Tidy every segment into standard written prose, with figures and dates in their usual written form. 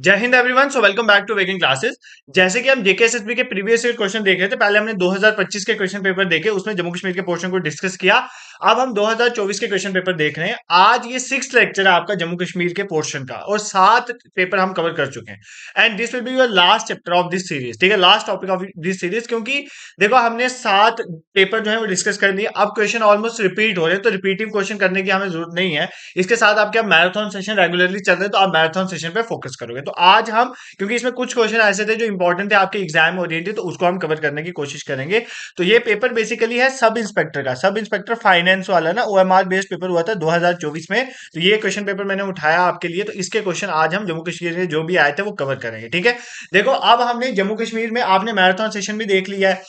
जय Hind everyone. So welcome back to waking classes. जैसे कि हम जेकेएसएसबी के प्रीवियस ईयर क्वेश्चन देख रहे थे, पहले हमने 2025 के क्वेश्चन पेपर देखे, उसमें जम्मू कश्मीर के पोर्शन को डिस्कस किया। अब हम 2024 के क्वेश्चन पेपर देख रहे हैं। आज ये 6th लेक्चर है आपका जम्मू कश्मीर के पोर्शन का, और 7 पेपर हम कवर कर चुके हैं। And this will be your last chapter of this series, ठीक है, last topic of this series. क्योंकि देखो, हमने 7 पेपर जो है वो डिस्कस कर लिए। अब क्वेश्चन ऑलमोस्ट रिपीट हो रहे हैं, तो रिपीटिव क्वेश्चन करने की हमें जरूरत नहीं है। इसके साथ आपके अब मैराथन सेशन रेगुलरली चल रहे हैं, तो आप मैराथन सेशन पे फोकस करोगे। तो आज हम, क्योंकि इसमें कुछ क्वेश्चन ऐसे थे जो इंपॉर्टेंट थे आपके एग्जाम ओरिएंटेड, तो उसको हम कवर करने की कोशिश करेंगे। तो ये पेपर बेसिकली है सब इंस्पेक्टर का, सब इंस्पेक्टर फाइनेंस वाला ना, ओएमआर बेस्ड पेपर हुआ था 2024 में। तो ये क्वेश्चन पेपर मैंने उठाया आपके लिए, तो इसके क्वेश्चन आज हम जम्मू कश्मीर में जो भी आए थे वो कवर करेंगे, ठीक है। देखो, अब हमने जम्मू कश्मीर में, आपने मैराथन सेशन भी देख लिया है,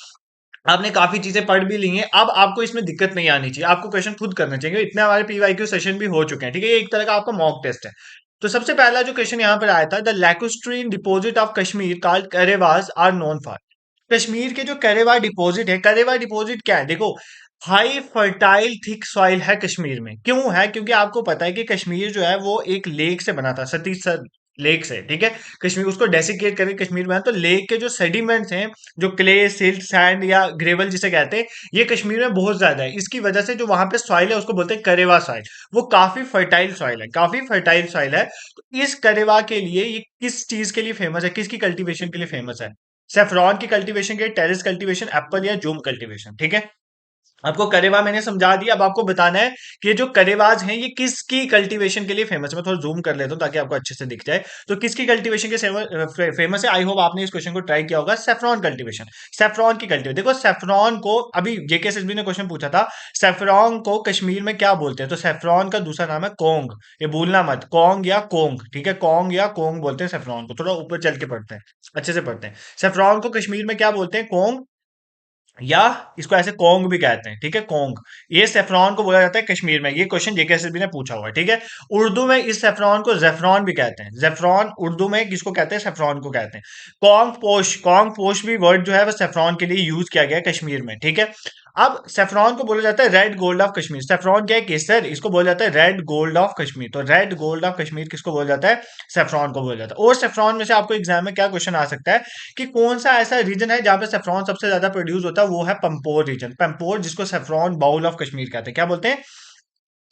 आपने काफी चीजें पढ़ भी ली हैं। अब आपको इसमें दिक्कत नहीं आनी चाहिए, आपको क्वेश्चन खुद करना चाहिए। इतने हमारे पीवाईक्यू सेशन भी हो चुके हैं, ठीक है। ये एक तरह का आपका मॉक टेस्ट है। तो सबसे पहला जो क्वेश्चन यहाँ पर आया था, the lacustrine deposit of Kashmir called Karewas are known for. Kashmir के जो करेवा डिपॉजिट है, करेवा डिपॉजिट क्या है? देखो, हाई फर्टाइल थिक सॉइल है कश्मीर में। क्यों है? क्योंकि आपको पता है कि कश्मीर जो है वो एक लेक से बना था, सतीश लेक से, ठीक है। कश्मीर उसको डेसिकेट करके कश्मीर में है, तो लेक के जो सेडिमेंट्स हैं, जो क्ले, सिल्ट, सैंड या ग्रेवल जिसे कहते हैं, ये कश्मीर में बहुत ज्यादा है। इसकी वजह से जो वहां पे सॉइल है उसको बोलते हैं करेवा सॉइल। वो काफी फर्टाइल सॉइल है, काफी फर्टाइल सॉइल है। तो इस करेवा के लिए ये किस चीज के लिए फेमस है, किसकी कल्टीवेशन के लिए फेमस है? सेफ्रॉन की कल्टीवेशन के, टेरेस कल्टीवेशन, एप्पल या जूम कल्टीवेशन, ठीक है। आपको करेवा मैंने समझा दिया। अब आपको बताना है कि ये जो करेवाज हैं ये किसकी कल्टीवेशन के लिए फेमस है। मैं थोड़ा जूम कर लेता हूं ताकि आपको अच्छे से दिख जाए। तो किसकी कल्टीवेशन के फेमस है? आई होप आपने इस क्वेश्चन को ट्राई किया होगा। सेफ्रॉन कल्टीवेशन, सेफ्रॉन की कल्टीवेशन। देखो, सेफ्रॉन को अभी जेकेएसएसबी ने क्वेश्चन पूछा था, सेफ्रॉन को कश्मीर में क्या बोलते हैं? तो सेफ्रॉन का दूसरा नाम है कोंग। ये भूलना मत, कोंग या कोंग, ठीक है। कोंग या कोंग बोलते हैं सेफ्रॉन को। थोड़ा ऊपर चल के पढ़ते हैं, अच्छे से पढ़ते हैं। सेफ्रॉन को कश्मीर में क्या बोलते हैं? कोंग, या इसको ऐसे कोंग भी कहते हैं, ठीक है, कोंग। ये सेफ्रॉन को बोला जाता है कश्मीर में। ये क्वेश्चन जेकेएसएसबी ने पूछा हुआ है, ठीक है। उर्दू में इस सेफ्रॉन को जेफ्रॉन भी कहते हैं। जेफ्रॉन उर्दू में किसको कहते हैं? सेफ्रॉन को कहते हैं। कॉन्ग पोश भी वर्ड जो है वो सेफ्रॉन के लिए यूज किया गया है कश्मीर में, ठीक है। अब सेफ्रॉन को बोला जाता है red gold of Kashmir. Saffron क्या है? केसर। इसको बोला जाता है रेड गोल्ड ऑफ कश्मीर। तो रेड गोल्ड ऑफ कश्मीर किसको बोला जाता है? सेफ्रॉन को बोला जाता है। और सेफ्रॉन में से आपको एग्जाम में क्या क्वेश्चन आ सकता है कि कौन सा ऐसा रीजन है जहां पे सेफ्रॉन सबसे ज्यादा प्रोड्यूस होता है? वो है पंपोर रीजन। पंपोर, जिसको सेफ्रॉन बाउल ऑफ कश्मीर कहते हैं। क्या बोलते हैं?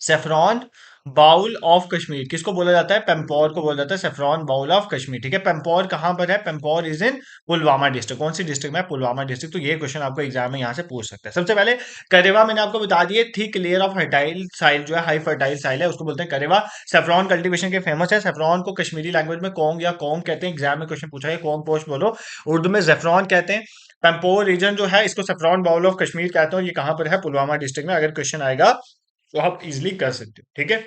Saffron bowl of Kashmir. किसको बोला जाता है? पेम्पोर को बोला जाता है सेफ्रॉन बाउल ऑफ कश्मीर, ठीक है। पेम्पोर कहां पर है? Pampore is in Pulwama district. कौन सी डिस्ट्रिक्ट में? पुलवामा डिस्ट्रिक्ट। तो ये क्वेश्चन आपको एग्जाम में यहां से पूछ सकता है। सबसे पहले करेवा मैंने आपको बता दिए, थिक लेयर ऑफ फर्टाइल साइल जो है, हाई फर्टाइल साइल है, उसको बोलते हैं करेवा। सेफ्रॉन कल्टीवेशन के फेमस है। सेफ्रॉन को कश्मीरी लैंग्वेज में कोंग या कोंग कहते हैं। एग्जाम में क्वेश्चन पूछा है कोंग पोश बोलो, उर्दू में जेफ्रॉन कहते हैं। पेम्पोर रीजन जो है इसको सेफ्रॉन बाउल ऑफ कश्मीर कहते हैं, और ये कहां पर है? पुलवामा डिस्ट्रिक्ट में। अगर क्वेश्चन आएगा तो आप इजिली कर सकते हो, ठीक है।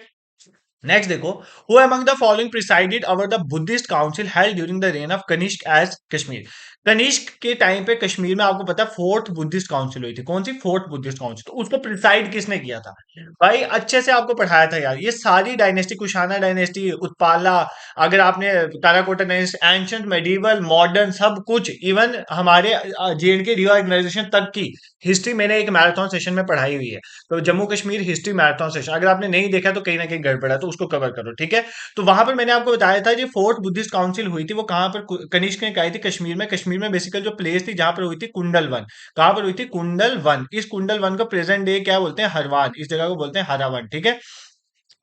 नेक्स्ट देखो, who among the following presided over the Buddhist council held during the reign of Kanishka as Kashmir. Kanishka के टाइम पे कश्मीर में आपको पता है फोर्थ बुद्धिस्ट काउंसिल हुई थी। कौन सी? Fourth Buddhist council. तो उसको प्रिसाइड किसने किया था? भाई अच्छे से आपको पढ़ाया था यार। ये सारी डायनेस्टी, कुशाना डायनेस्टी, उत्पाला, अगर आपने Tarakota dynasty, ancient, medieval, modern, सब कुछ, इवन हमारे जेएंडके रीऑर्गेनाइजेशन तक की हिस्ट्री मैंने एक मैराथन सेशन में पढ़ाई हुई है। तो Jammu Kashmir history marathon session अगर आपने नहीं देखा तो कहीं ना कहीं गड़बड़ है, तो उसको कवर करो, ठीक है। तो वहां पर मैंने आपको बताया था जो फोर्थ बुद्धिस्ट काउंसिल हुई थी वो कहां पर कनिष्क ने कराई थी? कश्मीर में। कश्मीर में बेसिकली जो प्लेस थी जहां पर हुई थी कुंडल वन। कहां पर हुई थी? कुंडल वन। इस कुंडल वन को प्रेजेंट डे क्या बोलते हैं? हरवान। इस जगह को बोलते हैं हरावन, ठीक है।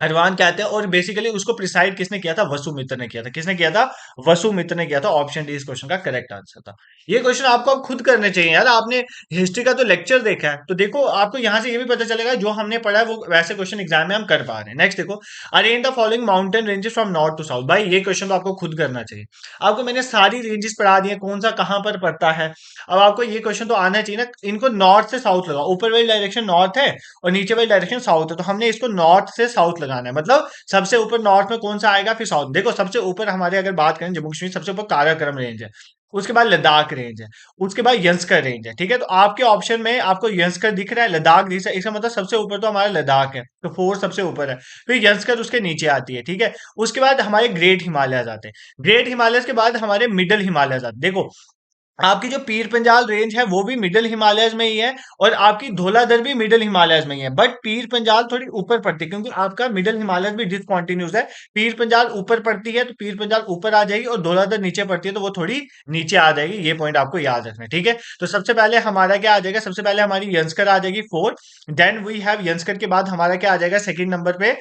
हरवान कहते हैं। और बेसिकली उसको प्रिसाइड किसने किया था? वसुमित्र ने किया था। किसने किया था? वसुमित्र ने किया था। ऑप्शन डी इस क्वेश्चन का करेक्ट आंसर था। ये क्वेश्चन आपको अब खुद करने चाहिए यार। आपने हिस्ट्री का तो लेक्चर देखा है, तो देखो आपको यहां से ये भी पता चलेगा जो हमने पढ़ा है वो वैसे क्वेश्चन एग्जाम में हम कर पा रहे हैं। नेक्स्ट देखो, arrange the following mountain ranges from north to south. भाई ये क्वेश्चन तो आपको खुद करना चाहिए। आपको मैंने सारी रेंजेस पढ़ा दी है, कौन सा कहां पर पड़ता है। अब आपको ये क्वेश्चन तो आना चाहिए ना। इनको नॉर्थ से साउथ लगाओ। ऊपर वाली डायरेक्शन नॉर्थ है और नीचे वाली डायरेक्शन साउथ है, तो हमने इसको नॉर्थ से साउथ लगाना है। मतलब सबसे ऊपर नॉर्थ में कौन सा आएगा, फिर साउथ। देखो, सबसे ऊपर हमारे अगर बात करें जम्मू कश्मीर, सबसे ऊपर काराकोरम रेंज है, उसके बाद लद्दाख रेंज है, उसके बाद यंस्कर रेंज है, ठीक है। तो आपके ऑप्शन में आपको यंस्कर दिख रहा है, लद्दाख दिख रहा है, इसका मतलब सबसे ऊपर तो हमारा लद्दाख है, तो फोर सबसे ऊपर है। फिर यंस्कर उसके नीचे आती है, ठीक है। उसके बाद हमारे ग्रेट हिमालय आते हैं। ग्रेट हिमालय के बाद हमारे मिडल हिमालय आते हैं। देखो, आपकी जो पीर पंजाल रेंज है वो भी मिडिल हिमालयस में ही है, और आपकी धौलाधर भी मिडिल हिमालयस में ही है, बट पीर पंजाल थोड़ी ऊपर पड़ती है क्योंकि आपका मिडिल हिमालयस भी डिसकंटिन्यूस है। पीर पंजाल ऊपर पड़ती है तो पीर पंजाल ऊपर आ जाएगी, और धौलाधर नीचे पड़ती है तो वो थोड़ी नीचे आ जाएगी। ये पॉइंट आपको याद रखना है, ठीक है। तो सबसे पहले हमारा क्या आ जाएगा, सबसे पहले हमारी यंसकर आ जाएगी 4। देन वी हैव यंसकर के बाद हमारा क्या आ जाएगा सेकंड नंबर पे,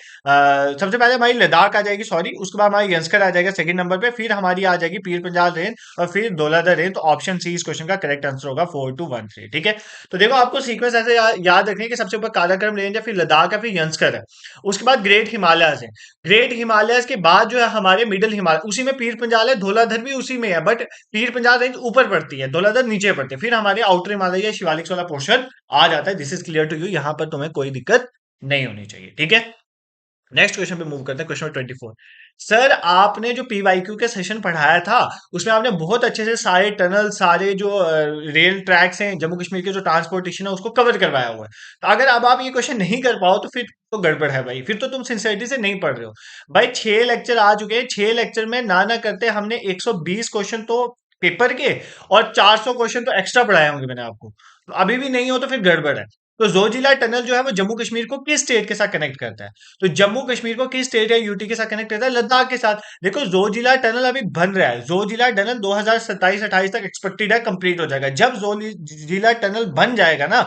सबसे पहले हमारी लद्दाख आ जाएगी, सॉरी, उसके बाद हमारी यंसकर आ जाएगा सेकंड नंबर पे, फिर हमारी आ जाएगी पीर पंजाल रेंज, और फिर धौलाधर रेंज। तो ऑप्शन सी इस क्वेश्चन का करेक्ट आंसर होगा 4213, ठीक है। तो देखो आपको सीक्वेंस ऐसे याद रखनी है कि सबसे ऊपर काराकोरम रेंज है, फिर लद्दाख है, फिर यंसकर है, उसके बाद ग्रेट हिमालयस है। ग्रेट हिमालयस के बाद जो है हमारे मिडिल हिमालय, उसी में पीर पंजाल है, धौलाधर भी उसी में है, बट पीर पंजाल रेंज ऊपर पड़ती है, धौलाधर नीचे पड़ती है, फिर हमारे आउटर हिमालय या शिवालिक वाला पोर्शन आ जाता है। This is clear to you, यहां पर तुम्हें कोई दिक्कत नहीं होनी चाहिए, ठीक है। नेक्स्ट क्वेश्चन पे मूव करते हैं, क्वेश्चन 24। सर आपने जो पीवाईक्यू के सेशन पढ़ाया था उसमें आपने बहुत अच्छे से सारे टनल, सारे जो रेल ट्रैक्स हैं जम्मू कश्मीर के, जो ट्रांसपोर्टेशन है उसको कवर करवाया हुआ है। तो अगर अब आप ये क्वेश्चन नहीं कर पाओ तो फिर तो गड़बड़ है भाई, फिर तो तुम सिंसियरिटी से नहीं पढ़ रहे हो। भाई 6 लेक्चर आ चुके हैं, 6 लेक्चर में ना ना करते हमने 120 क्वेश्चन तो पेपर के, और 400 क्वेश्चन तो एक्स्ट्रा पढ़ाए होंगे मैंने आपको। तो अभी भी नहीं हो तो फिर गड़बड़ है। तो जोजिला टनल जो है वो जम्मू कश्मीर को किस स्टेट के साथ कनेक्ट करता है? तो जम्मू कश्मीर को किस स्टेट या यूटी के साथ कनेक्ट करता है? लद्दाख के साथ। देखो जोजिला टनल अभी बन रहा है, जोजिला टनल 2027-28 तक एक्सपेक्टेड है कंप्लीट हो जाएगा। जब जोजिला टनल बन जाएगा ना,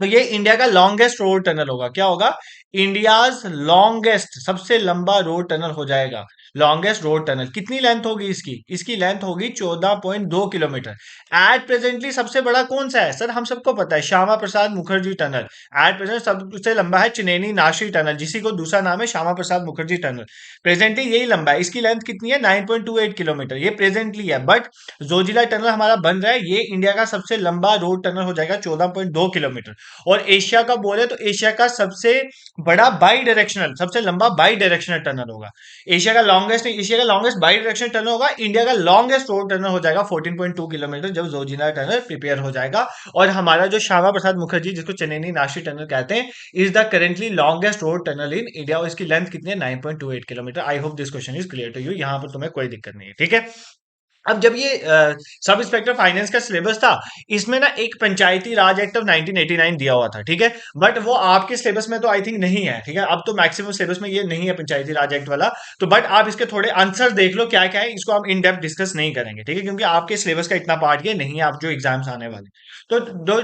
तो ये इंडिया का लॉन्गेस्ट रोड टनल होगा। क्या होगा? इंडियाज लॉन्गेस्ट, सबसे लंबा रोड टनल हो जाएगा। लॉन्गेस्ट रोड टनल कितनी लेंथ होगी इसकी? इसकी लेंथ होगी 14.2 किलोमीटर। एट प्रेजेंटली सबसे बड़ा कौन सा है सर? हम सबको पता है, Shyama Prasad Mukherjee tunnel. At present सबसे लंबा है चिनेनी नाशी टनल, जिसी को दूसरा नाम है श्यामा प्रसाद मुखर्जी टनल। प्रेजेंटली यही लंबा है, इसकी लेंथ कितनी है? 9.28 किलोमीटर, ये प्रेजेंटली है। बट जोजिला टनल हमारा बन रहा है, ये इंडिया का सबसे लंबा रोड टनल हो जाएगा, 14.2 किलोमीटर। और एशिया का बोले तो एशिया का सबसे बड़ा बाई डायरेक्शनल, सबसे लंबा बाई डायरेक्शनल टनल होगा। एशिया का लॉन्गेस्ट बाई डायरेक्शनल टनल होगा। इंडिया का लॉन्गेस्ट रोड टनल हो जाएगा 14.2 किलोमीटर, जब जोजिला टनल प्रिपेयर हो जाएगा। और हमारा जो श्यामा प्रसाद मुखर्जी, जिसको चेन्नई नाशी टनल कहते हैं, is the currently longest road tunnel in India, और इसकी लेंथ कितनी है? 9.28 kilometre. I hope this question is clear to you, यहां पर तुम्हें कोई दिक्कत नहीं है, ठीक है। अब जब ये सब इंस्पेक्टर फाइनेंस का सिलेबस था, इसमें ना एक पंचायती राज एक्ट ऑफ 1989 दिया हुआ था, ठीक है। बट वो आपके सिलेबस में तो आई थिंक नहीं है, ठीक है। अब तो मैक्सिमम सिलेबस में ये नहीं है पंचायती राज एक्ट वाला। तो बट आप इसके थोड़े आंसर देख लो क्या क्या है, इसको हम इन डेप्थ डिस्कस नहीं करेंगे, ठीक है, क्योंकि आपके सिलेबस का इतना पार्ट ये नहीं है, आप जो एग्जाम्स आने वाले। तो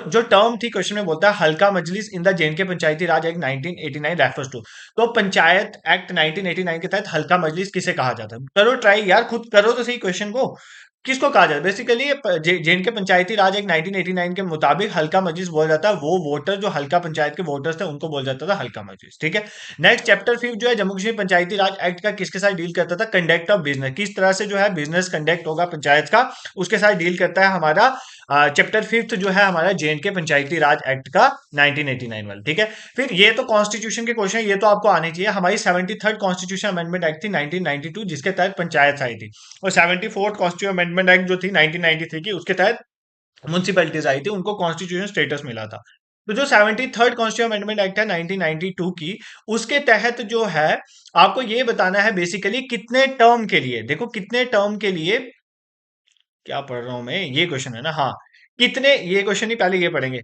जो टर्म थी क्वेश्चन में बोलता है Halqa Majlis in the J and K Panchayati Raj act 1989 refers to. तो पंचायत एक्ट 1989 के तहत हल्का मजलिस किसे कहा जाता है? करो ट्राई यार, खुद करो तो सही क्वेश्चन को। किसको कहा जाता है? Basically JNK Panchayati Raj act 1989 के मुताबिक हल्का मजलिस बोला जाता है वो वोटर जो हल्का पंचायत के वोटर्स थे, उनको बोला जाता था हल्का मजलिस, ठीक है। नेक्स्ट चैप्टर 5 जो है जम्मू कश्मीर पंचायती राज एक्ट का किसके साथ डील करता था? कंडक्ट ऑफ बिजनेस, किस तरह से जो है बिजनेस कंडक्ट होगा पंचायत का, उसके साथ डील करता है हमारा चैप्टर 5 जो है हमारा जेएनके पंचायती राज एक्ट का 1989 वाला, ठीक है। फिर ये तो कॉन्स्टिट्यूशन के क्वेश्चन, ये तो आपको आने चाहिए। हमारी 73rd कॉन्स्टिट्यूशन अमेंडमेंट एक्ट थी 1992, जिसके तहत पंचायत आई थी। और 74th कॉन्स्टिट्यूशन अमेंडमेंट एक्ट जो थी 1993 की, उसके तहत म्यूनसिपैलिटीज आई थी, उनको कॉन्स्टिट्यूशन स्टेटस मिला था। तो जो 73rd कॉन्स्टिट्यूशन अमेंडमेंट एक्ट है 1992 की, उसके तहत जो है आपको ये बताना है बेसिकली कितने टर्म के लिए, देखो कितने टर्म के लिए, क्या पढ़ रहा हूं मैं, ये क्वेश्चन है ना, हाँ, कितने, ये क्वेश्चन ही पहले ये पढ़ेंगे।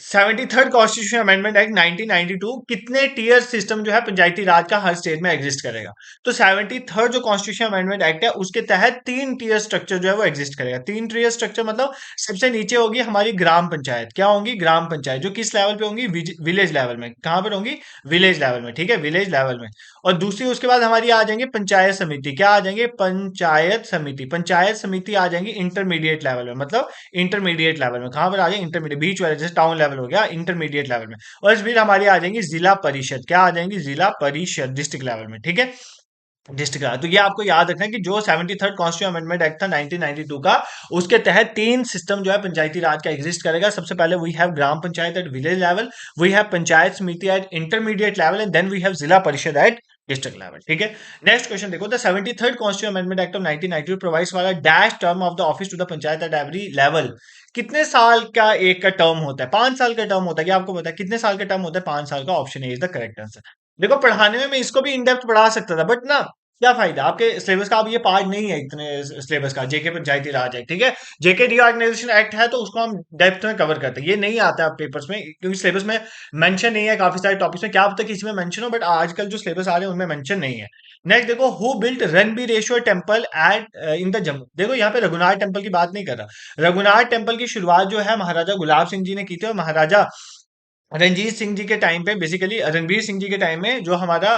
73rd कॉन्स्टिट्यूशन अमेंडमेंट एक्ट 1992 कितने टीयर सिस्टम जो है पंचायती राज का हर स्टेट में एग्जिस्ट करेगा? तो 73rd जो कॉन्स्टिट्यूशन अमेंडमेंट एक्ट है उसके तहत 3 टीयर स्ट्रक्चर जो है वो एग्जिस्ट करेगा। 3 टीयर स्ट्रक्चर मतलब सबसे नीचे होगी हमारी ग्राम पंचायत। क्या होंगी? ग्राम पंचायत, जो किस लेवल पे होंगी? विलेज लेवल में। कहां पर होंगी? विलेज लेवल में, ठीक है, विलेज लेवल में। और दूसरी उसके बाद हमारी आ जाएंगे पंचायत समिति। क्या आ जाएंगे? पंचायत समिति। पंचायत समिति आ जाएंगी इंटरमीडिएट लेवल में, मतलब इंटरमीडिएट लेवल में। कहां पर आ जाएंगे? इंटरमीडिएट, बीच वाले, जैसे टाउन लेवल हो गया, इंटरमीडिएट लेवल में। और इस बीच हमारी आ जाएंगी जिला परिषद। क्या आ जाएंगी? जिला परिषद, डिस्ट्रिक्ट लेवल में, ठीक है, डिस्ट्रिक्ट का। तो ये आपको याद रखना है कि जो 73rd कॉन्स्टिट्यूशन अमेंडमेंट एक्ट था 1992 का, उसके तहत 3 सिस्टम जो है पंचायती राज का एग्जिस्ट करेगा। सबसे पहले we have gram panchayat at village level, we have panchayat samiti at intermediate level, and then we have zila parishad at district level, ठीक है। नेक्स्ट क्वेश्चन देखो, the 73rd constitution amendment act of 1992 provides वाला dash term of the office to the panchayat at every level. कितने साल का एक का term होता है? 5 साल का टर्म होता है। क्या आपको पता है कितने साल का टर्म होता है? 5 साल का। Option A is the correct answer. देखो पढ़ाने में मैं इसको भी इन डेप्थ पढ़ा सकता था, बट ना क्या फायदा आपके सिलेबस का? अब ये पार्ट नहीं है इतने सिलेबस का, जेके पंचायती राज एक्ट, ठीक है। जेके रीऑर्गेनाइजेशन एक्ट है तो उसको हम डेप्थ में कवर करते हैं, ये नहीं आता है पेपर्स में क्योंकि सिलेबस में मेंशन नहीं है काफी सारे टॉपिक्स में। क्या पता किसी में मेंशन हो, बट आजकल जो सिलेबस आ रहे हैं उनमें मेंशन नहीं है। नेक्स्ट देखो, who built Ranbireshwar temple at in the Jammu. देखो यहाँ पे रघुनाथ टेम्पल की बात नहीं कर रहा। रघुनाथ टेम्पल की शुरुआत जो है महाराजा गुलाब सिंह जी ने की थी, और महाराजा रणजीत सिंह जी के टाइम पे, बेसिकली रणबीर सिंह जी के टाइम में जो हमारा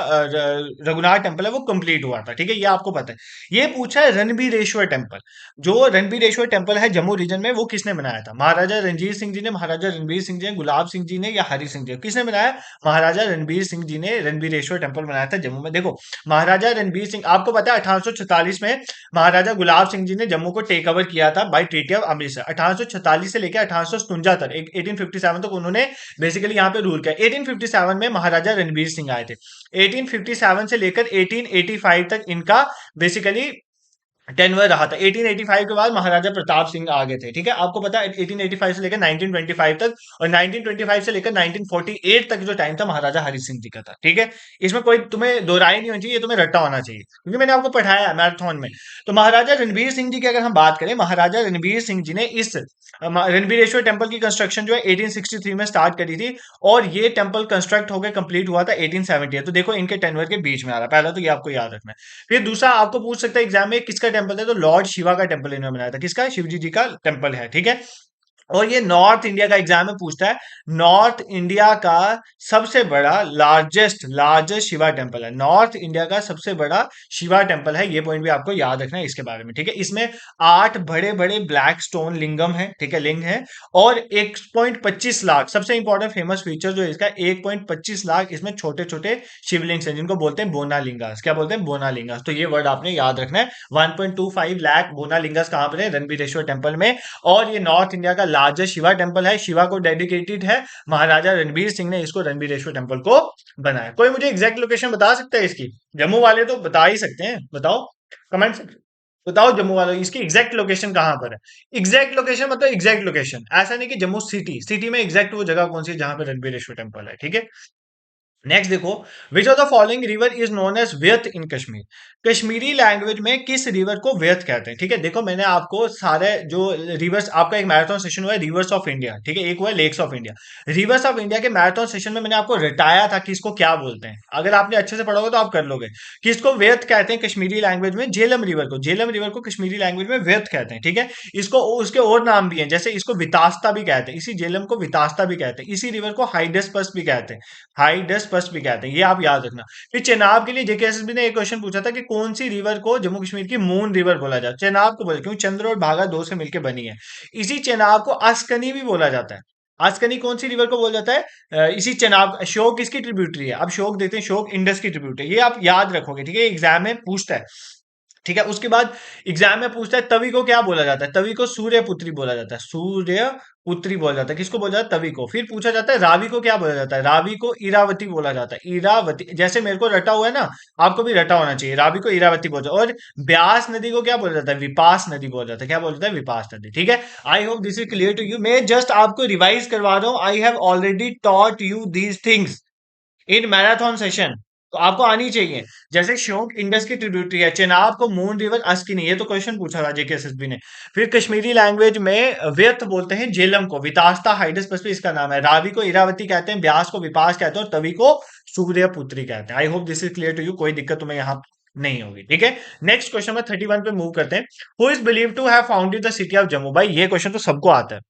रघुनाथ टेम्पल है वो कंप्लीट हुआ था, ठीक है, ये आपको पता है। ये पूछा है रणबीरेश्वर टेम्पल, जो रणबीरेश्वर टेम्पल है जम्मू रीजन में, वो किसने बनाया था? महाराजा रणजीत सिंह जी ने, महाराजा रणबीर सिंह जी ने, गुलाब सिंह जी ने, या हरि सिंह जी ने? किसने बनाया? महाराजा रणबीर सिंह जी ने रणबीरेश्वर टेम्पल बनाया था जम्मू में। देखो, महाराजा रणबीर सिंह, आपको पता है 1846 में महाराजा गुलाब सिंह जी ने जम्मू को टेक ओवर किया था बाय ट्रीटी ऑफ अमृतसर। 1846 से लेकर 1857 तक, 1857 तक उन्होंने बेसिकली यहाँ पे रूल किया। 1857 में महाराजा रणबीर सिंह आए थे। 1857 से लेकर 1885 तक इनका बेसिकली टेनवर रहा था। 1885 के बाद महाराजा प्रताप सिंह आ गए थे, ठीक है। आपको पता है 1885 से लेकर 1925 तक, और 1925 से लेकर 1948 तक जो टाइम था महाराजा हरि सिंह जी का था, ठीक है। इसमें कोई तुम्हें दो राय नहीं होनी चाहिए, ये तुम्हें रट्टा होना चाहिए क्योंकि मैंने आपको पढ़ाया है मैराथन में। तो महाराजा रणबीर सिंह जी की अगर हम बात करें, महाराजा रणबीर सिंह जी ने इस रणबीरेश्वर टेम्पल की कंस्ट्रक्शन जो है 1863 में स्टार्ट करी थी, और ये टेम्पल कंस्ट्रक्ट होकर कंप्लीट हुआ था 1870। तो देखो इनके टेनवर के बीच में आ रहा है, पहला तो ये आपको याद रखना है। फिर दूसरा आपको पूछ सकता है एग्जाम में, किसका टेम्पल है? तो लॉर्ड शिवा का टेम्पल इन्होंने बनाया था। किसका? शिवजी जी का टेम्पल है, ठीक है। और ये नॉर्थ इंडिया का एग्जाम में पूछता है, नॉर्थ इंडिया का सबसे बड़ा लार्जेस्ट शिवा टेम्पल है। नॉर्थ इंडिया का सबसे बड़ा शिवा टेम्पल है, ये पॉइंट भी आपको याद रखना है इसके बारे में, ठीक है। इसमें 8 बड़े बड़े ब्लैक स्टोन लिंगम है, ठीक है, लिंग है, और 1.25 लाख, सबसे इंपॉर्टेंट फेमस फीचर जो है इसका, 1.25 लाख इसमें छोटे छोटे शिवलिंग हैं जिनको बोलते हैं बोनालिंगास। क्या बोलते हैं? बोनालिंगास। तो ये वर्ड आपने याद रखना है। 1.25 लाख बोनालिंगास कहां पर है? रणबीरेश्वर टेम्पल में। और ये नॉर्थ इंडिया का लार्जेस्ट शिवा टेम्पल है, शिवा को डेडिकेटेड है। महाराजा रणबीर सिंह ने इसको रणबीरेश्वर टेम्पल को बनाया। कोई मुझे एग्जैक्ट लोकेशन बता सकता है इसकी? जम्मू वाले तो बता ही सकते हैं, बताओ कमेंट सेक्शन। बताओ जम्मू वालों, इसकी एग्जैक्ट लोकेशन कहां पर है? एग्जैक्ट लोकेशन मतलब एग्जैक्ट लोकेशन, ऐसा नहीं कि जम्मू सिटी, सिटी में एग्जैक्ट वो जगह कौन सी है जहां पर रणबीरेश्वर टेम्पल है, ठीक है। नेक्स्ट देखो, which of the following river is known as Vyeth in Kashmir. Kashmiri language में किस रिवर को व्यत कहते हैं, ठीक है। देखो मैंने आपको सारे जो रिवर्स, आपका एक मैराथन सेशन हुआ है रिवर्स ऑफ इंडिया, ठीक है, एक हुआ है lakes of India. Rivers of India के मैराथन सेशन में मैंने आपको रटाया था कि इसको क्या बोलते हैं। अगर आपने अच्छे से पढ़ा होगा तो आप कर लोगे कि इसको व्यत कहते हैं कश्मीरी लैंग्वेज में। झेलम रिवर को, झेलम रिवर को कश्मीरी लैंग्वेज में व्यत कहते हैं, ठीक है। इसको उसके और नाम भी हैं, जैसे इसको वितास्ता भी कहते हैं, इसी झेलम को वितास्ता भी कहते हैं, इसी रिवर को हाइडस्पस भी कहते हैं, हाइडस्पस भी कहते हैं, ये आप याद रखना। फिर चेनाब के लिए जेकेएसएसबी ने एक क्वेश्चन पूछा था कि कौन सी रिवर को जम्मू कश्मीर की मून रिवर बोला जाता है? चेनाब को बोला, क्योंकि चंद्र और भागा दो से मिलकर बनी है। इसी चेनाब को अस्कनी भी बोला जाता है। अस्कनी कौन सी रिवर को बोला जाता है? इसी चेनाब। श्योक किसकी ट्रिब्यूटरी है? अब श्योक देखते हैं, श्योक इंडस की ट्रिब्यूटरी है, ये आप याद रखोगे, ठीक है, एग्जाम में पूछता है, ठीक है। उसके बाद एग्जाम में पूछता है तवी को क्या बोला जाता है? तवी को सूर्यपुत्री बोला जाता है, सूर्य पुत्री बोला जाता है। किसको बोला जाता है? तवी को। फिर पूछा जाता है रावी को क्या बोला जाता है? रावी को इरावती बोला जाता है, इरावती। जैसे मेरे को रटा हुआ है ना, आपको भी रटा होना चाहिए। रावी को इरावती बोला जाता है। और ब्यास नदी को क्या बोला जाता है? विपास नदी बोला जाता है। क्या बोला जाता है? विपास नदी, ठीक है। I hope this is clear to you. मैं जस्ट आपको रिवाइज करवा रहा हूँ। I have already taught you these things in marathon session, तो आपको आनी चाहिए। जैसे श्योक इंडस की ट्रिब्यूटरी है, चेनाब को मून रिवर अस्किनी, ये तो क्वेश्चन पूछा था जेकेएसएसबी ने। फिर कश्मीरी लैंग्वेज में व्यर्थ बोलते हैं झेलम को, वितास्ता हाइडस्पस इसका नाम है, रावी को इरावती कहते हैं, ब्यास को विपास कहते हैं, और तवी को सूर्यपुत्री कहते हैं। I hope this is clear to you, कोई दिक्कत तुम्हें यहाँ नहीं होगी, ठीक है। नेक्स्ट क्वेश्चन में 31 पे मूव करते हैं। Who is believe to have founded the city of Jammu? भाई ये क्वेश्चन तो सबको आता है।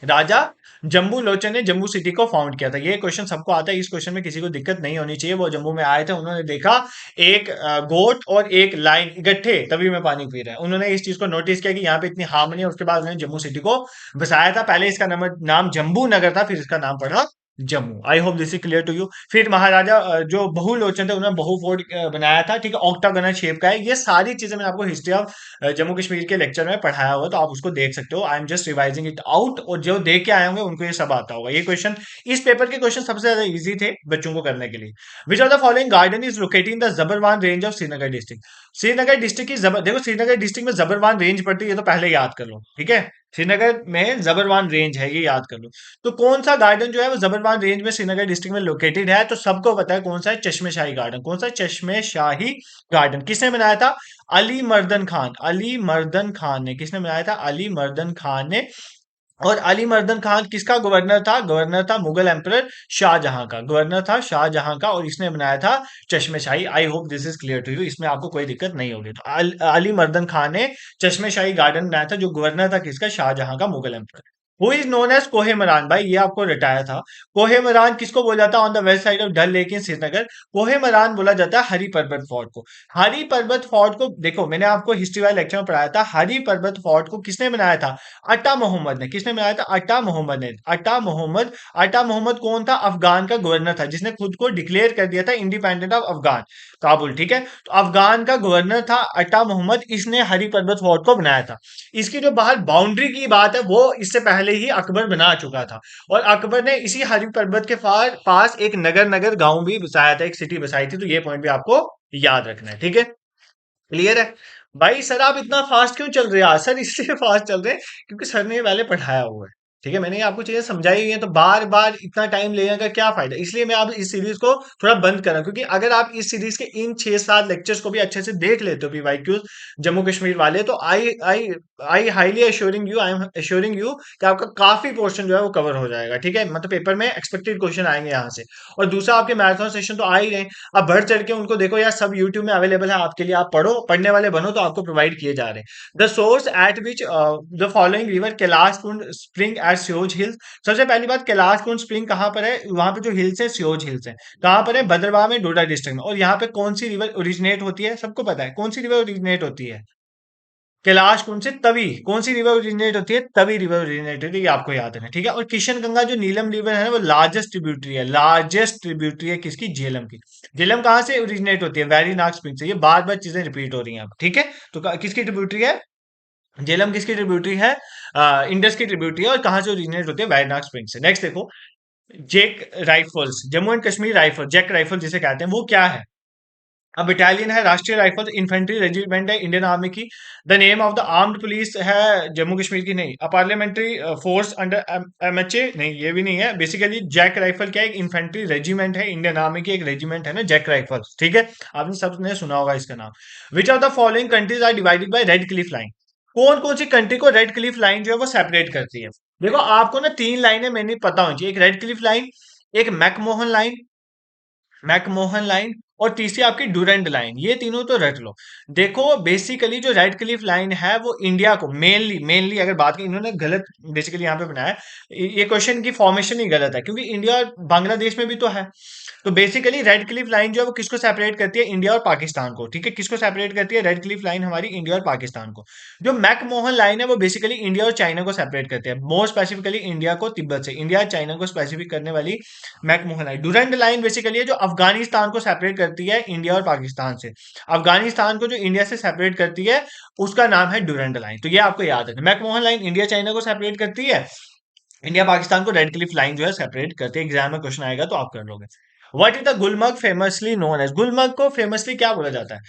राजा जम्बू लोचन ने जम्मू सिटी को फाउंड किया था, ये क्वेश्चन सबको आता है। इस क्वेश्चन में किसी को दिक्कत नहीं होनी चाहिए। वो जम्मू में आए थे, उन्होंने देखा एक गोट और एक लाइन इकट्ठे तभी में पानी पी रहे हैं। उन्होंने इस चीज को नोटिस किया कि यहाँ पे इतनी हार्मनी है। उसके बाद उन्होंने जम्मू सिटी को बसाया था। पहले इसका नाम जम्बू नगर था, फिर इसका नाम पड़ा Jammu. I hope this is clear to you. फिर महाराजा जो बहुलोचन थे, उन्होंने बहु फोर्ट बनाया था, ठीक है, ऑक्टागोनल शेप का है। ये सारी चीजें मैंने आपको हिस्ट्री ऑफ जम्मू कश्मीर के लेक्चर में पढ़ाया हुआ, तो आप उसको देख सकते हो। I am just revising it out, और जो देख के आए होंगे उनको ये सब आता होगा। ये क्वेश्चन, इस पेपर के क्वेश्चन सबसे ज्यादा इजी थे बच्चों को करने के लिए। Which of the following garden is located in the Zabarwan range of Srinagar district? Srinagar district की देखो श्रीनगर डिस्ट्रिक्ट में जबरवान रेंज पड़ती है, ये तो पहले याद कर लो, ठीक है। श्रीनगर में जबरवान रेंज है, ये याद कर लो। तो कौन सा गार्डन जो है वो जबरवान रेंज में श्रीनगर डिस्ट्रिक्ट में लोकेटेड है, तो सबको पता है कौन सा है, चश्मे शाही गार्डन। कौन सा? चश्मे शाही गार्डन। किसने बनाया था? अली मर्दन खान। अली मर्दन खान ने। किसने बनाया था? अली मर्दन खान ने। और अली मर्दन खान किसका गवर्नर था? गवर्नर था मुगल एम्परर शाहजहां का। गवर्नर था शाहजहां का, और इसने बनाया था Chashme Shahi. I hope this is clear to you, इसमें आपको कोई दिक्कत नहीं होगी। तो अली मर्दन खान ने चश्मे शाही गार्डन बनाया था, जो गवर्नर था किसका? शाहजहां का, Mughal emperor. Who is known as Kohemaran? भाई ये आपको रटाया था। कोहेमरान किसको बोला जाता है? On the west side of Dal lake in Srinagar Kohemaran बोला जाता है हरी पर्वत फोर्ट को। हरी पर्वत फोर्ट को देखो, मैंने आपको हिस्ट्री वाले लेक्चर में पढ़ाया था, हरी पर्वत फोर्ट को किसने बनाया था? अट्टा मोहम्मद ने। किसने बनाया था? अट्टा मोहम्मद ने। अट्टा मोहम्मद। अट्टा मोहम्मद कौन था? अफगान का गवर्नर था, जिसने खुद को डिक्लेयर कर दिया था इंडिपेंडेंट ऑफ अफगान, काबुल। ठीक है, तो अफगान का गवर्नर था अट्टा मोहम्मद, इसने हरी पर्वत फोर्ट को बनाया था। इसकी जो बाहर बाउंड्री की बात है वो इससे पहले ही अकबर बना चुका था, और अकबर ने इसी हरी पर्वत के पास एक नगर नगर गांव भी बसाया था, एक सिटी बसाई थी। तो ये पॉइंट भी आपको याद रखना है, ठीक है? क्लियर है? भाई सर आप इतना फास्ट क्यों चल रहे हैं? सर इसलिए फास्ट चल रहे हैं क्योंकि सर ने ये पहले पढ़ाया हुआ है। ठीक है, मैंने ये आपको चीजें समझाई हुई हैं, तो बार बार इतना टाइम लेने का क्या फायदा? इसलिए मैं आप इस सीरीज को थोड़ा बंद कर रहा हूं, क्योंकि अगर आप इस सीरीज के इन 6-7 लेक्चर्स को भी अच्छे से देख लेते हो पीवाईक्यूज जम्मू कश्मीर वाले, तो I I I highly assuring you, I am assuring you कि आपका काफी पोर्शन जो है वो कवर हो जाएगा। ठीक है, मतलब पेपर में एक्सपेक्टेड क्वेश्चन आएंगे यहाँ से। और दूसरा, आपके मैराथन सेशन तो आ ही रहे, अब बढ़ चढ़ के उनको देखो यार, सब यूट्यूब में अवेलेबल है आपके लिए, आप पढ़ो, पढ़ने वाले बनो, तो आपको प्रोवाइड किए जा रहे हैं। The source at which the following river Kailash Kund spring at Sioj hills. सबसे पहली बात, कैलाश कुंड स्प्रिंग कहाँ पर है? वहां पे जो हिल्स है स्योज हिल्स है। कहाँ पर है? भद्रवाह में, डोडा डिस्ट्रिक्ट में। और यहाँ पे कौन सी रिवर ओरिजिनेट होती है? सबको पता है कौन सी रिवर ओरिजिनेट होती है कैलाश कुंड से। तभी कौन सी रिवर ओरिजिनेट होती है? तभी रिवर ओरिजिनेट होती है, ये आपको याद रखना है, ठीक है? और किशन गंगा जो नीलम रिवर है ना, वो लार्जेस्ट ट्रिब्यूटरी है। लार्जेस्ट ट्रिब्यूटरी है किसकी? झेलम की। झेलम कहाँ से ओरिजिनेट होती है? वेरीनाग स्प्रिंग से। ये बार बार चीजें रिपीट हो रही हैं अब, ठीक है? तो किसकी ट्रिब्यूटरी है? झेलम किसकी ट्रिब्यूटरी है? इंडस की ट्रिब्यूटरी है। और कहाँ से ओरिजिनेट होती है? वेरीनाग स्प्रिंग से। नेक्स्ट देखो, JAK rifles, Jammu and Kashmir rifle, JAK rifle जिसे कहते हैं, वो क्या है? अब बटालियन है, राष्ट्रीय राइफल इन्फेंट्री रेजिमेंट है इंडियन आर्मी की। The name of the armed police है जम्मू कश्मीर की, नहीं। A parliamentary force under MHA, नहीं, ये भी नहीं है। बेसिकली जैक राइफल क्या है? एक इन्फेंट्री रेजिमेंट है इंडियन आर्मी की, एक रेजिमेंट है ना, जैक राइफल, ठीक है? आपने सबने सुना होगा इसका नाम। Which of the following countries are divided by Radcliffe line? कौन कौन सी कंट्री को रेड क्लिफ लाइन जो है वो सेपरेट करती है? देखो, आपको ना 3 लाइनें मैंने पता होनी चाहिए, एक रेड क्लिफ लाइन, एक मैकमोहन लाइन, मैकमोहन लाइन, और तीसरी आपकी डूरेंट लाइन। ये तीनों तो रट लो। देखो, बेसिकली जो रेड क्लिफ लाइन है वो इंडिया को मेनली मेनली अगर बात की, इन्होंने गलत बेसिकली यहाँ पे बनाया है, ये क्वेश्चन की फॉर्मेशन ही गलत है, क्योंकि इंडिया और बांग्लादेश में भी तो है। तो बेसिकली रेड क्लिफ लाइन जो है वो किसको सेपरेट करती है? इंडिया और पाकिस्तान को, ठीक है? किसको सेपरेट करती है रेड क्लिफ लाइन? हमारी इंडिया और पाकिस्तान को। जो मैकमोहन लाइन है वो बेसिकली इंडिया और चाइना को सेपरेट करते हैं, मोर स्पेसिफिकली इंडिया को तिब्बत से, इंडिया और चाइना को स्पेसिफिक करने वाली McMahon line. Durand line basically है जो अफगानिस्तान को सेपरेट करती है इंडिया और पाकिस्तान से। अफगानिस्तान को जो इंडिया से सेपरेट करती है उसका नाम है डूरेंट लाइन। तो ये आपको याद है, मैकमोहन लाइन इंडिया चाइना को सेपरेट करती है, इंडिया पाकिस्तान को रेड क्लिफ लाइन जो है सेपरेट करते हैं। एग्जाम में क्वेश्चन आएगा तो आप कर लोगे। What is the Gulmarg famously known as? Gulmarg को फेमसली क्या बोला जाता है?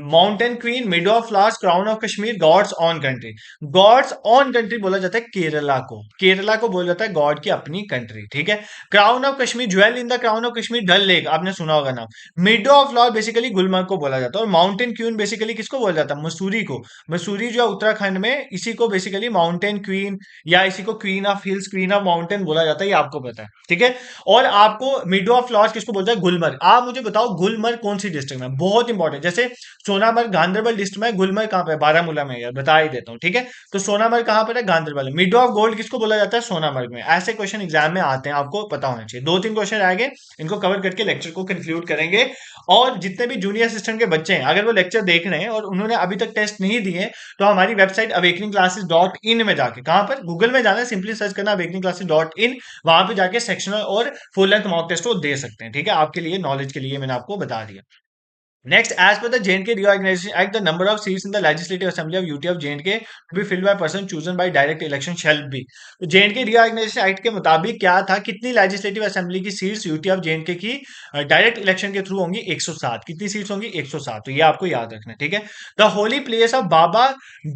Mountain queen, meadow of flowers, crown of Kashmir, God's own country. God's own country बोला जाता है केरला को, केरला को बोला जाता है गॉड की अपनी कंट्री, ठीक है? Crown of Kashmir, jewel in the crown of Kashmir, Dal lake, आपने सुना होगा नाम। Meadow of flower basically Gulmarg को बोला जाता है। और माउंटेन क्वीन बेसिकली किसको बोला जाता है? मसूरी को। मसूरी जो है उत्तराखंड में, इसी को बेसिकली माउंटेन क्वीन या इसी को queen of hills, queen of mountain बोला जाता है, ये आपको पता है, ठीक है? और आपको मिडो ऑफ फ्लावर्स किसको बोलता है? गुलमर्ग। आप मुझे बताओ गुलमर्ग कौन सी डिस्ट्रिक्ट में? बहुत इंपॉर्टेंट, जैसे सोनामर्ग गांधरबल डिस्ट्रिक्ट में, गुलमर्ग कहाँ पे है? बारामूला में, यार बता ही देता हूँ, ठीक है? तो सोनामर्ग कहाँ पर है? गांधरबल में। मिडो ऑफ गोल्ड किसको बोला जाता है? सोनामर्ग में। ऐसे क्वेश्चन एग्जाम में आते हैं, आपको पता होना चाहिए। 2-3 क्वेश्चन आएंगे, इनको कवर करके लेक्चर को कंक्लूड करेंगे। और जितने भी जूनियर असिस्टेंट के बच्चे हैं, अगर वो लेक्चर देख रहे हैं और उन्होंने अभी तक टेस्ट नहीं दिए, तो हमारी वेबसाइट awakeningclasses.in में जाके, कहां पर? गूगल में जाना है, सिंपली सर्च करना awakeningclasses.in, वहां पे जाके सेक्शनल और फुल लेंथ मॉक टेस्ट वो दे सकते हैं, ठीक है? आपके लिए नॉलेज के लिए मैंने आपको बता दिया। Next, as per the J&K Reorganization Act, the number of seats in the Legislative Assembly of UT of J&K to be filled by person chosen by direct election shall be. तो J&K Reorganization Act के मुताबिक क्या था, कितनी legislative assembly की seats UT of J&K की direct election के through होंगी? 107। कितनी सीट्स होंगी? 107। तो ये आपको याद रखना है, ठीक है। The holy place of Baba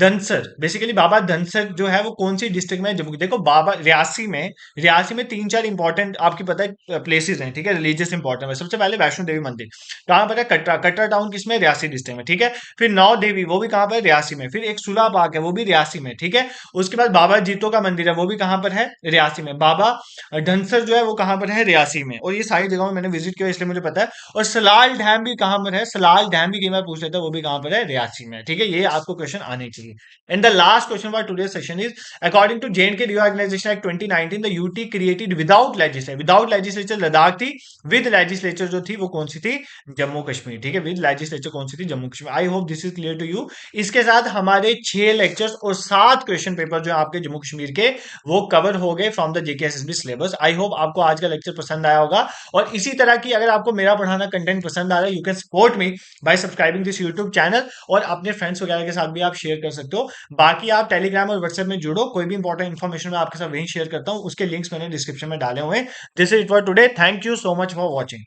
Dhansar, basically Baba Dhansar जो है वो कौन सी डिस्ट्रिक्ट में है? जम्मू। देखो बाबा रियासी में तीन चार इंपॉर्टेंट आपकी पता है प्लेसेस हैं, ठीक है, रिलीजियस इंपॉर्टेंट है। सबसे पहले वैष्णो देवी मंदिर कहाँ पर है? कटरा। कटरा टाउन किसमें? रियासी डिस्ट्रिक्ट में, ठीक है। फिर नौ देवी वो भी कहाँ पर? रियासी में। फिर एक सुला बाग है वो भी रियासी में, ठीक है। उसके बाद बाबा जीतो का मंदिर है वो भी कहाँ पर है? रियासी में। बाबा धनसर जो है वो कहाँ पर है? रियासी में। और ये सारी जगहों मैंने विजिट किया इसलिए मुझे पता है। और सलाल डैम भी कहाँ पर है? सलाल डैम भी कई बार पूछ लेता है, वो भी कहाँ पर है? रियासी में, ठीक है। ये आपको क्वेश्चन आने चाहिए। And the last question for today session is according to J&K Reorganization Act 2019 the UT created without legislature Ladakh थी, विद लेजिस्लेचर जो थी वो कौन सी थी? जम्मू कश्मीर, ठीक है। विद लेजिस्लेचर कौन सी थी? Jammu Kashmir. I hope this is clear to you. इसके साथ हमारे 6 लेक्चर्स और 7 क्वेश्चन पेपर जो आपके जम्मू कश्मीर के वो कवर हो गए from the JKSSB syllabus. I hope आपको आज का लेक्चर पसंद आया होगा। और इसी तरह की अगर आपको मेरा पढ़ाना कंटेंट पसंद आ रहा है, you can support me bye subscribing this YouTube channel, और अपने फ्रेंड्स वगैरह के साथ भी आप शेयर कर सकते हो। बाकी आप टेलीग्राम और व्हाट्सएप में जुड़ो, कोई भी इंपॉर्टेंट इन्फॉर्मेशन मैं आपके साथ वहीं शेयर करता हूँ, उसके लिंक्स मैंने डिस्क्रिप्शन में डाले हुए हैं। This is it for today. Thank you so much for watching.